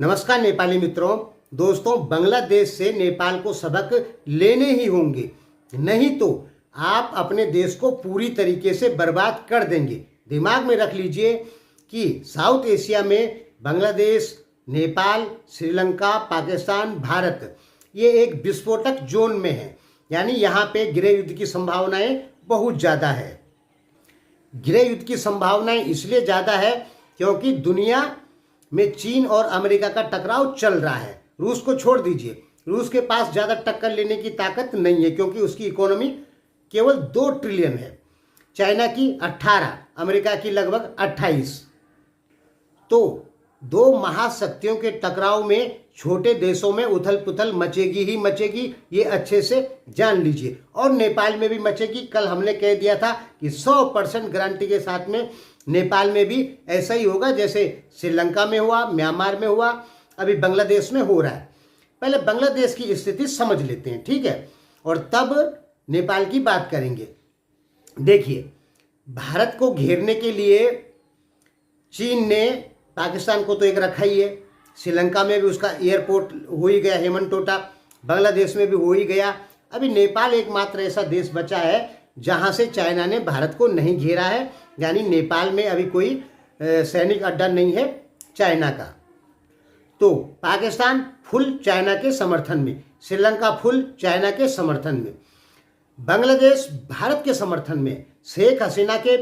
नमस्कार नेपाली मित्रों। दोस्तों, बांग्लादेश से नेपाल को सबक लेने ही होंगे, नहीं तो आप अपने देश को पूरी तरीके से बर्बाद कर देंगे। दिमाग में रख लीजिए कि साउथ एशिया में बांग्लादेश, नेपाल, श्रीलंका, पाकिस्तान, भारत ये एक विस्फोटक जोन में है। यानी यहाँ पे गृह युद्ध की संभावनाएं बहुत ज़्यादा है। गृह युद्ध की संभावनाएं इसलिए ज़्यादा है क्योंकि दुनिया में चीन और अमेरिका का टकराव चल रहा है। रूस को छोड़ दीजिए, रूस के पास ज़्यादा टक्कर लेने की ताकत नहीं है क्योंकि उसकी इकोनॉमी केवल 2 ट्रिलियन है। चाइना की 18, अमेरिका की लगभग 28। तो दो महाशक्तियों के टकराव में छोटे देशों में उथल पुथल मचेगी ही मचेगी, ये अच्छे से जान लीजिए। और नेपाल में भी मचेगी। कल हमने कह दिया था कि 100% गारंटी के साथ में नेपाल में भी ऐसा ही होगा जैसे श्रीलंका में हुआ, म्यांमार में हुआ, अभी बांग्लादेश में हो रहा है। पहले बांग्लादेश की स्थिति समझ लेते हैं, ठीक है, और तब नेपाल की बात करेंगे। देखिए, भारत को घेरने के लिए चीन ने पाकिस्तान को तो एक रखा ही है। श्रीलंका में भी उसका एयरपोर्ट हो ही गया, हेमनटोटा। बांग्लादेश में भी हो ही गया। अभी नेपाल एकमात्र ऐसा देश बचा है जहां से चाइना ने भारत को नहीं घेरा है। यानी नेपाल में अभी कोई सैनिक अड्डा नहीं है चाइना का। तो पाकिस्तान फुल चाइना के समर्थन में, श्रीलंका फुल चाइना के समर्थन में, बांग्लादेश भारत के समर्थन में। शेख हसीना के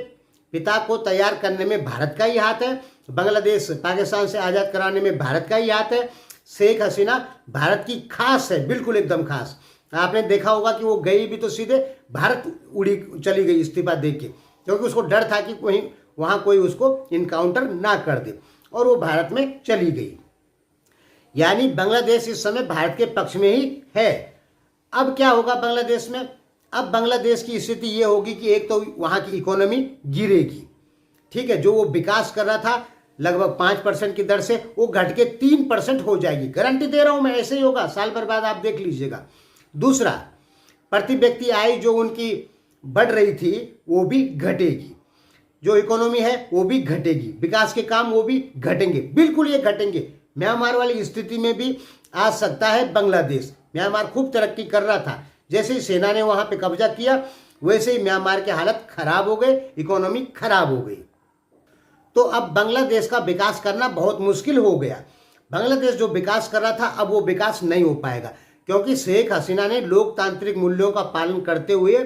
पिता को तैयार करने में भारत का ही हाथ है। बांग्लादेश पाकिस्तान से आज़ाद कराने में भारत का ही हाथ है। शेख हसीना भारत की खास है, बिल्कुल एकदम खास। आपने देखा होगा कि वो गई भी तो सीधे भारत उड़ी चली गई इस्तीफा दे के, क्योंकि उसको डर था कि कहीं वहाँ कोई उसको इनकाउंटर ना कर दे, और वो भारत में चली गई। यानी बांग्लादेश इस समय भारत के पक्ष में ही है। अब क्या होगा बांग्लादेश में? अब बांग्लादेश की स्थिति ये होगी कि एक तो वहाँ की इकोनॉमी गिरेगी, ठीक है, जो वो विकास कर रहा था लगभग 5% की दर से, वो घट के 3% हो जाएगी। गारंटी दे रहा हूँ मैं, ऐसे ही होगा। साल भर बाद आप देख लीजिएगा। दूसरा, प्रति व्यक्ति आय जो उनकी बढ़ रही थी वो भी घटेगी, जो इकोनॉमी है वो भी घटेगी, विकास के काम वो भी घटेंगे, बिल्कुल ये घटेंगे। म्यांमार वाली स्थिति में भी आ सकता है बांग्लादेश। म्यांमार खूब तरक्की कर रहा था, जैसे ही सेना ने वहां पे कब्जा किया वैसे ही म्यांमार के हालत खराब हो गए, इकोनॉमी खराब हो गई। तो अब बांग्लादेश का विकास करना बहुत मुश्किल हो गया। बांग्लादेश जो विकास कर रहा था अब वो विकास नहीं हो पाएगा, क्योंकि शेख हसीना ने लोकतांत्रिक मूल्यों का पालन करते हुए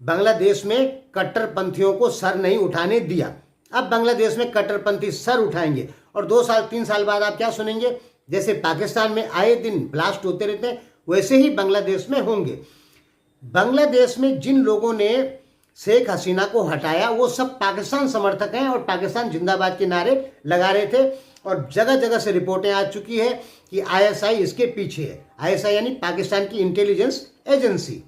बांग्लादेश में कट्टरपंथियों को सर नहीं उठाने दिया। अब बांग्लादेश में कट्टरपंथी सर उठाएंगे, और 2 साल 3 साल बाद आप क्या सुनेंगे? जैसे पाकिस्तान में आए दिन ब्लास्ट होते रहते हैं, वैसे ही बांग्लादेश में होंगे। बांग्लादेश में जिन लोगों ने शेख हसीना को हटाया वो सब पाकिस्तान समर्थक हैं और पाकिस्तान जिंदाबाद के नारे लगा रहे थे, और जगह जगह से रिपोर्टें आ चुकी है कि आईएसआई इसके पीछे है। आईएसआई यानी पाकिस्तान की इंटेलिजेंस एजेंसी।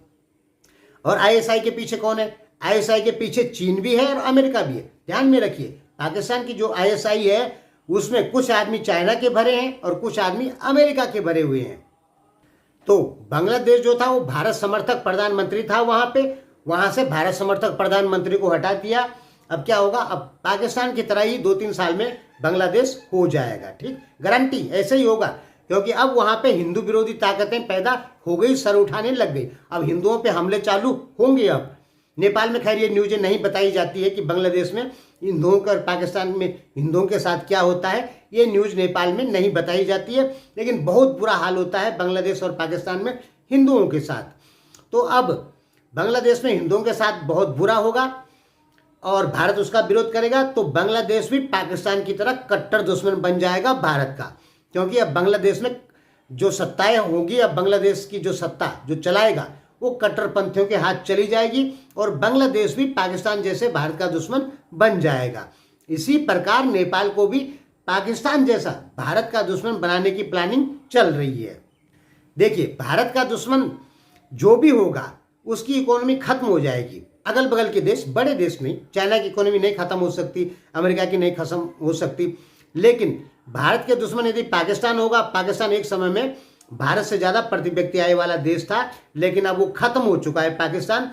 और आईएसआई के पीछे कौन है? आईएसआई के पीछे चीन भी है और अमेरिका भी है। ध्यान में रखिए, पाकिस्तान की जो आईएसआई है उसमें कुछ आदमी चाइना के भरे हैं और कुछ आदमी अमेरिका के भरे हुए हैं। तो बांग्लादेश जो था वो भारत समर्थक प्रधानमंत्री था वहां पे, वहां से भारत समर्थक प्रधानमंत्री को हटा दिया। अब क्या होगा? अब पाकिस्तान की तरह ही 2-3 साल में बांग्लादेश हो जाएगा, ठीक, गारंटी ऐसे ही होगा। क्योंकि अब वहां पे हिंदू विरोधी ताकतें पैदा हो गई, सर उठाने लग गई। अब हिंदुओं पे हमले चालू होंगे। अब नेपाल में खैर ये न्यूज़ें नहीं बताई जाती है कि बांग्लादेश में हिंदुओं का और पाकिस्तान में हिंदुओं के साथ क्या होता है, ये न्यूज़ नेपाल में नहीं बताई जाती है। लेकिन बहुत बुरा हाल होता है बांग्लादेश और पाकिस्तान में हिंदुओं के साथ। तो अब बांग्लादेश में हिंदुओं के साथ बहुत बुरा होगा और भारत उसका विरोध करेगा, तो बांग्लादेश भी पाकिस्तान की तरह कट्टर दुश्मन बन जाएगा भारत का। क्योंकि अब बांग्लादेश में जो सत्ताएं होगी, अब बांग्लादेश की जो सत्ता जो चलाएगा वो कट्टरपंथियों के हाथ चली जाएगी, और बांग्लादेश भी पाकिस्तान जैसे भारत का दुश्मन बन जाएगा। इसी प्रकार नेपाल को भी पाकिस्तान जैसा भारत का दुश्मन बनाने की प्लानिंग चल रही है। देखिए, भारत का दुश्मन जो भी होगा उसकी इकोनॉमी खत्म हो जाएगी। अगल बगल के देश, बड़े देश नहीं, चाइना की इकोनॉमी नहीं खत्म हो सकती, अमेरिका की नहीं खत्म हो सकती, लेकिन भारत के दुश्मन यदि पाकिस्तान होगा। पाकिस्तान एक समय में भारत से ज़्यादा प्रति व्यक्ति आय वाला देश था, लेकिन अब वो खत्म हो चुका है। पाकिस्तान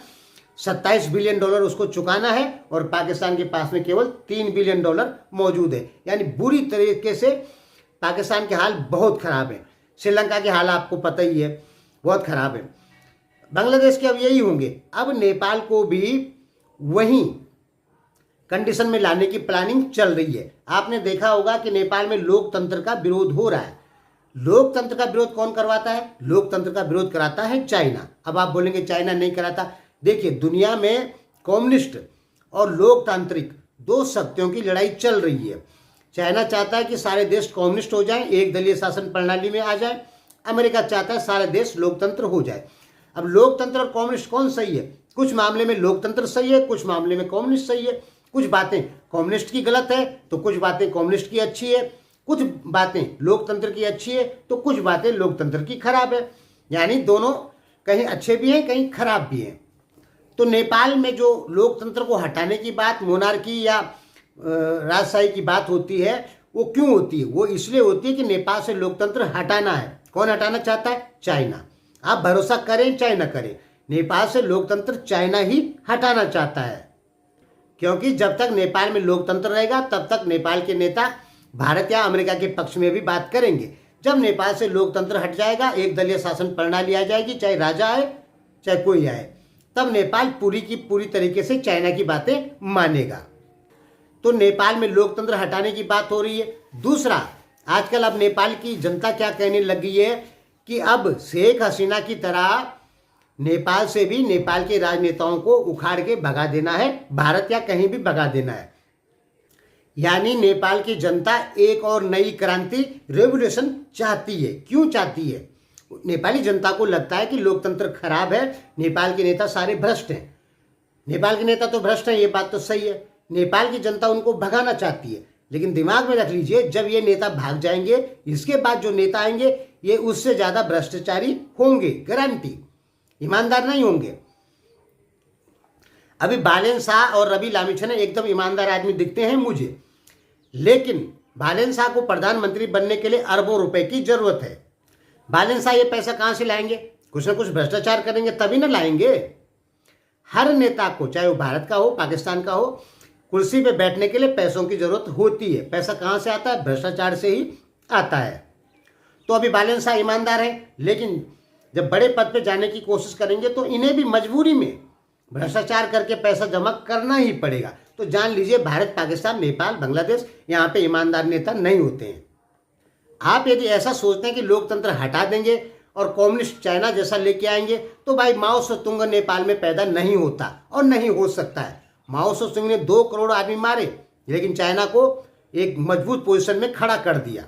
$27 बिलियन उसको चुकाना है, और पाकिस्तान के पास में केवल $3 बिलियन मौजूद है। यानी बुरी तरीके से पाकिस्तान के हाल बहुत ख़राब है, श्रीलंका के हाल आपको पता ही है बहुत ख़राब है, बांग्लादेश के अब यही होंगे। अब नेपाल को भी वहीं कंडीशन में लाने की प्लानिंग चल रही है। आपने देखा होगा कि नेपाल में लोकतंत्र का विरोध हो रहा है। लोकतंत्र का विरोध कौन करवाता है? लोकतंत्र का विरोध कराता है चाइना। अब आप बोलेंगे चाइना नहीं कराता। देखिए, दुनिया में कम्युनिस्ट और लोकतांत्रिक दो शक्तियों की लड़ाई चल रही है। चाइना चाहता है कि सारे देश कम्युनिस्ट हो जाएं, एक दलीय शासन प्रणाली में आ जाए। अमेरिका चाहता है सारे देश लोकतंत्र हो जाए। अब लोकतंत्र और कम्युनिस्ट कौन सही है? कुछ मामले में लोकतंत्र सही है, कुछ मामले में कम्युनिस्ट सही है। कुछ बातें कम्युनिस्ट की गलत है तो कुछ बातें कम्युनिस्ट की अच्छी है, कुछ बातें लोकतंत्र की अच्छी है तो कुछ बातें लोकतंत्र की खराब है। यानी दोनों कहीं अच्छे भी हैं, कहीं खराब भी हैं। तो नेपाल में जो लोकतंत्र को हटाने की बात, मोनार्की या राजशाही की बात होती है, वो क्यों होती है? वो इसलिए होती है कि नेपाल से लोकतंत्र हटाना है। कौन हटाना चाहता है? चाइना। आप भरोसा करें चाहे न करें, नेपाल से लोकतंत्र चाइना ही हटाना चाहता है। क्योंकि जब तक नेपाल में लोकतंत्र रहेगा तब तक नेपाल के नेता भारत या अमेरिका के पक्ष में भी बात करेंगे। जब नेपाल से लोकतंत्र हट जाएगा, एक दलीय शासन प्रणाली आ जाएगी, चाहे राजा आए चाहे कोई आए, तब नेपाल पूरी की पूरी तरीके से चाइना की बातें मानेगा। तो नेपाल में लोकतंत्र हटाने की बात हो रही है। दूसरा, आजकल अब नेपाल की जनता क्या कहने लगी है कि अब शेख हसीना की तरह नेपाल से भी नेपाल के राजनेताओं को उखाड़ के भगा देना है, भारत या कहीं भी भगा देना है। यानी नेपाल की जनता एक और नई क्रांति, रेवोल्यूशन चाहती है। क्यों चाहती है? नेपाली जनता को लगता है कि लोकतंत्र खराब है, नेपाल के नेता सारे भ्रष्ट हैं। नेपाल के नेता तो भ्रष्ट हैं, ये बात तो सही है। नेपाल की जनता उनको भगाना चाहती है, लेकिन दिमाग में रख लीजिए, जब ये नेता भाग जाएंगे, इसके बाद जो नेता आएंगे ये उससे ज़्यादा भ्रष्टाचारी होंगे, गारंटी, ईमानदार नहीं होंगे। अभी बालेन शाह और रवि लामिछाने एकदम ईमानदार आदमी दिखते हैं मुझे, लेकिन बालेन शाह को प्रधानमंत्री बनने के लिए अरबों रुपए की जरूरत है। बालेन शाह ये पैसा कहाँ से लाएंगे? कुछ ना कुछ भ्रष्टाचार करेंगे तभी ना लाएंगे। हर नेता को, चाहे वो भारत का हो, पाकिस्तान का हो, कुर्सी पे बैठने के लिए पैसों की जरूरत होती है। पैसा कहाँ से आता है? भ्रष्टाचार से ही आता है। तो अभी बालेन शाह ईमानदार है, लेकिन जब बड़े पद पे जाने की कोशिश करेंगे तो इन्हें भी मजबूरी में भ्रष्टाचार करके पैसा जमा करना ही पड़ेगा। तो जान लीजिए, भारत, पाकिस्तान, नेपाल, बांग्लादेश, यहाँ पे ईमानदार नेता नहीं होते हैं। आप यदि ऐसा सोचते हैं कि लोकतंत्र हटा देंगे और कम्युनिस्ट चाइना जैसा लेके आएंगे, तो भाई माओ सेतुंग नेपाल में पैदा नहीं होता और नहीं हो सकता है। माओ सेतुंग ने 2 करोड़ आदमी मारे, लेकिन चाइना को एक मजबूत पोजीशन में खड़ा कर दिया।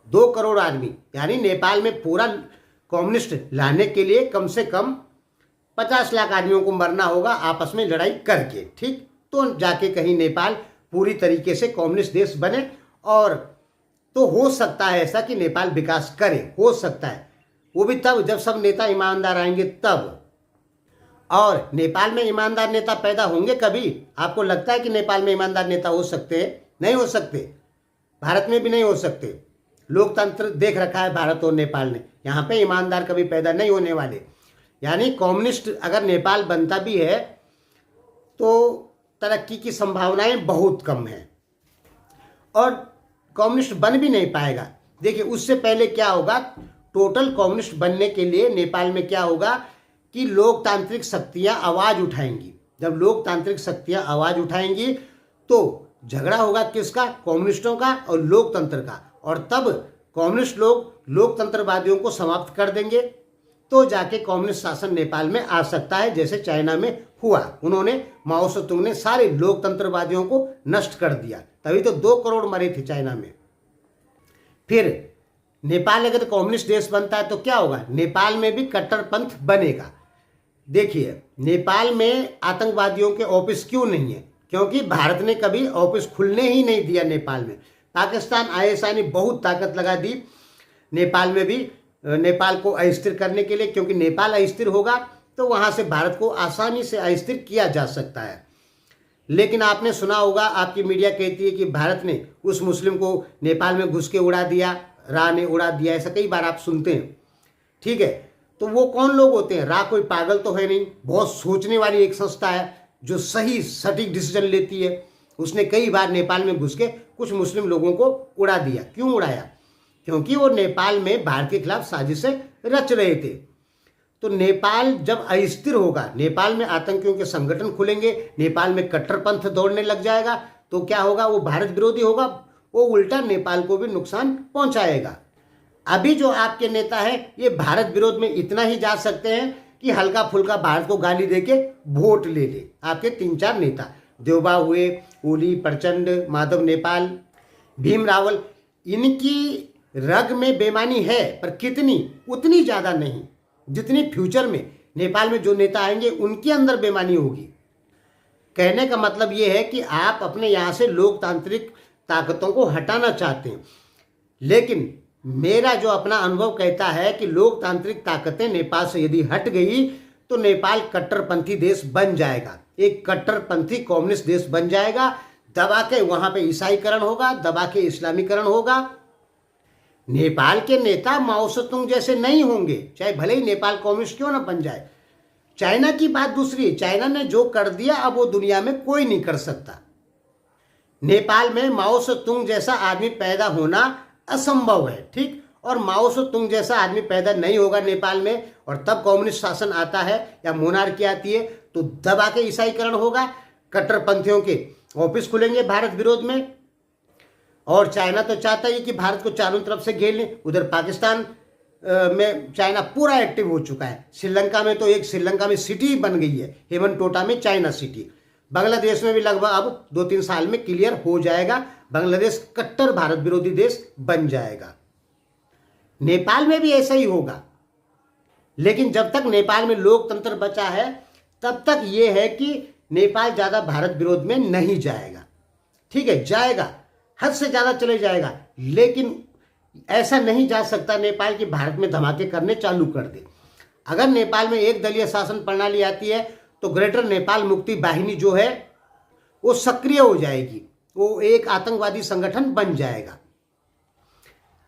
2 करोड़ आदमी, यानी नेपाल में पूरा कम्युनिस्ट लाने के लिए कम से कम 50 लाख आदमियों को मरना होगा आपस में लड़ाई करके, ठीक? तो जाके कहीं नेपाल पूरी तरीके से कम्युनिस्ट देश बने। और तो हो सकता है ऐसा कि नेपाल विकास करे, हो सकता है, वो भी तब जब सब नेता ईमानदार आएंगे तब। और नेपाल में ईमानदार नेता पैदा होंगे कभी? आपको लगता है कि नेपाल में ईमानदार नेता हो सकते हैं? नहीं हो सकते। भारत में भी नहीं हो सकते। लोकतंत्र देख रखा है भारत और नेपाल ने, यहाँ पे ईमानदार कभी पैदा नहीं होने वाले। यानी कम्युनिस्ट अगर नेपाल बनता भी है तो तरक्की की संभावनाएं बहुत कम हैं और कम्युनिस्ट बन भी नहीं पाएगा। देखिए, उससे पहले क्या होगा, टोटल कम्युनिस्ट बनने के लिए नेपाल में क्या होगा कि लोकतांत्रिक शक्तियां आवाज उठाएंगी। जब लोकतांत्रिक शक्तियां आवाज उठाएंगी तो झगड़ा होगा किसका? कम्युनिस्टों का और लोकतंत्र का। और तब कम्युनिस्ट लोग लोकतंत्रवादियों को समाप्त कर देंगे, तो जाके कम्युनिस्ट शासन नेपाल में आ सकता है, जैसे चाइना में हुआ। उन्होंने, माओ सेतुंग ने सारे लोकतंत्रवादियों को नष्ट कर दिया, तभी तो 2 करोड़ मरे थे चाइना में। फिर नेपाल अगर कम्युनिस्ट देश बनता है तो क्या होगा? नेपाल में भी कट्टरपंथ बनेगा। देखिए, नेपाल में आतंकवादियों के ऑफिस क्यों नहीं है? क्योंकि भारत ने कभी ऑफिस खुलने ही नहीं दिया नेपाल में। पाकिस्तान, ISI ने बहुत ताकत लगा दी नेपाल में भी, नेपाल को अस्थिर करने के लिए, क्योंकि नेपाल अस्थिर होगा तो वहाँ से भारत को आसानी से अस्थिर किया जा सकता है। लेकिन आपने सुना होगा, आपकी मीडिया कहती है कि भारत ने उस मुस्लिम को नेपाल में घुस के उड़ा दिया, रा ने उड़ा दिया, ऐसा कई बार आप सुनते हैं, ठीक है? तो वो कौन लोग होते हैं? रा कोई पागल तो है नहीं, बहुत सोचने वाली एक संस्था है जो सही सटीक डिसीजन लेती है। उसने कई बार नेपाल में घुस के कुछ मुस्लिम लोगों को उड़ा दिया। क्यों उड़ाया? क्योंकि वो नेपाल में भारत के खिलाफ साजिशें रच रहे थे। तो नेपाल जब अस्थिर होगा, नेपाल में आतंकियों के संगठन खुलेंगे, नेपाल में कट्टरपंथ दौड़ने लग जाएगा, तो क्या होगा? वो भारत विरोधी होगा, वो उल्टा नेपाल को भी नुकसान पहुंचाएगा। अभी जो आपके नेता है ये भारत विरोध में इतना ही जा सकते हैं कि हल्का फुल्का भारत को गाली देके वोट ले ले। आपके 3-4 नेता देवबा हुए, ओली, प्रचंड, माधव नेपाल, भीम रावल, इनकी रग में बेईमानी है, पर कितनी? उतनी ज्यादा नहीं जितनी फ्यूचर में नेपाल में जो नेता आएंगे उनके अंदर बेईमानी होगी। कहने का मतलब ये है कि आप अपने यहाँ से लोकतांत्रिक ताकतों को हटाना चाहते हैं, लेकिन मेरा जो अपना अनुभव कहता है कि लोकतांत्रिक ताकतें नेपाल से यदि हट गई तो नेपाल कट्टरपंथी देश बन जाएगा, एक कट्टरपंथी कम्युनिस्ट देश बन जाएगा। दबा के वहां पे ईसाईकरण होगा, दबा के इस्लामीकरण होगा। नेपाल के नेता माओ सेतुंग जैसे नहीं होंगे, चाहे भले ही नेपाल कम्युनिस्ट क्यों ना बन जाए। चाइना की बात दूसरी है, चाइना ने जो कर दिया अब वो दुनिया में कोई नहीं कर सकता। नेपाल में माओ सेतुंग जैसा आदमी पैदा होना असंभव है, ठीक? और माओ सेतुंग जैसा आदमी पैदा नहीं होगा नेपाल में, और तब कम्युनिस्ट शासन आता है या मोनार्की आती है तो दबा के ईसाईकरण होगा, कट्टरपंथियों के ऑफिस खुलेंगे भारत विरोध में। और चाइना तो चाहता है कि भारत को चारों तरफ से घेर लें। उधर पाकिस्तान में चाइना पूरा एक्टिव हो चुका है। श्रीलंका में तो एक श्रीलंका में सिटी बन गई है, हेमनटोटा में चाइना सिटी। बांग्लादेश में भी लगभग अब 2-3 साल में क्लियर हो जाएगा, बांग्लादेश कट्टर भारत विरोधी देश बन जाएगा। नेपाल में भी ऐसा ही होगा, लेकिन जब तक नेपाल में लोकतंत्र बचा है तब तक ये है कि नेपाल ज्यादा भारत विरोध में नहीं जाएगा। ठीक है, जाएगा, हद से ज्यादा चले जाएगा, लेकिन ऐसा नहीं जा सकता नेपाल की भारत में धमाके करने चालू कर दे। अगर नेपाल में एक दलीय शासन प्रणाली आती है तो ग्रेटर नेपाल मुक्ति वाहिनी जो है वो सक्रिय हो जाएगी, वो एक आतंकवादी संगठन बन जाएगा।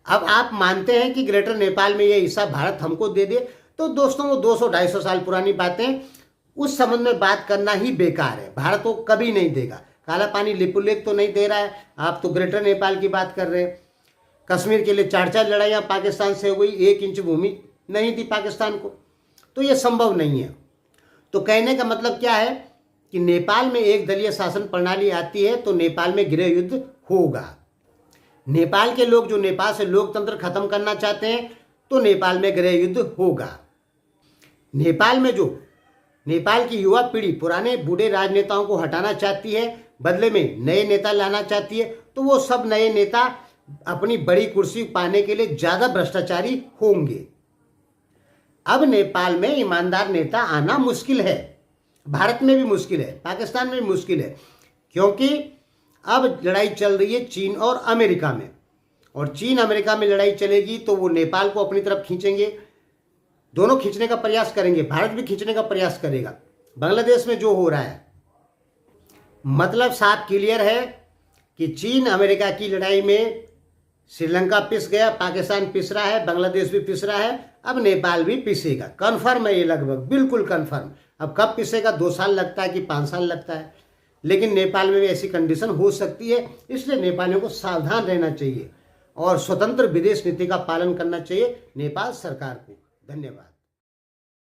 अब आप मानते हैं कि ग्रेटर नेपाल में ये हिस्सा भारत हमको दे दे, तो दोस्तों वो 200-250 साल पुरानी बातें, उस संबंध में बात करना ही बेकार है। भारत वो कभी नहीं देगा। काला पानी लिपुलेख तो नहीं दे रहा है, आप तो ग्रेटर नेपाल की बात कर रहे हैं। कश्मीर के लिए 4 लड़ाइयाँ पाकिस्तान से हो गई, 1 इंच भूमि नहीं थी पाकिस्तान को, तो ये संभव नहीं है। तो कहने का मतलब क्या है कि नेपाल में एक दलीय शासन प्रणाली आती है तो नेपाल में गृह युद्ध होगा। नेपाल के लोग जो नेपाल से लोकतंत्र खत्म करना चाहते हैं तो नेपाल में गृह युद्ध होगा। नेपाल में जो नेपाल की युवा पीढ़ी पुराने बूढ़े राजनेताओं को हटाना चाहती है, बदले में नए नेता लाना चाहती है, तो वो सब नए नेता अपनी बड़ी कुर्सी पाने के लिए ज्यादा भ्रष्टाचारी होंगे। अब नेपाल में ईमानदार नेता आना मुश्किल है, भारत में भी मुश्किल है, पाकिस्तान में भी मुश्किल है, क्योंकि अब लड़ाई चल रही है चीन और अमेरिका में, और चीन अमेरिका में लड़ाई चलेगी तो वो नेपाल को अपनी तरफ खींचेंगे, दोनों खींचने का प्रयास करेंगे, भारत भी खींचने का प्रयास करेगा। बांग्लादेश में जो हो रहा है, मतलब साफ क्लियर है कि चीन अमेरिका की लड़ाई में श्रीलंका पिस गया, पाकिस्तान पिस रहा है, बांग्लादेश भी पिस रहा है, अब नेपाल भी पिसेगा। कन्फर्म है ये, लगभग बिल्कुल कन्फर्म। अब कब पिसेगा, 2 साल लगता है कि 5 साल लगता है, लेकिन नेपाल में भी ऐसी कंडीशन हो सकती है। इसलिए नेपालियों को सावधान रहना चाहिए और स्वतंत्र विदेश नीति का पालन करना चाहिए नेपाल सरकार को। धन्यवाद।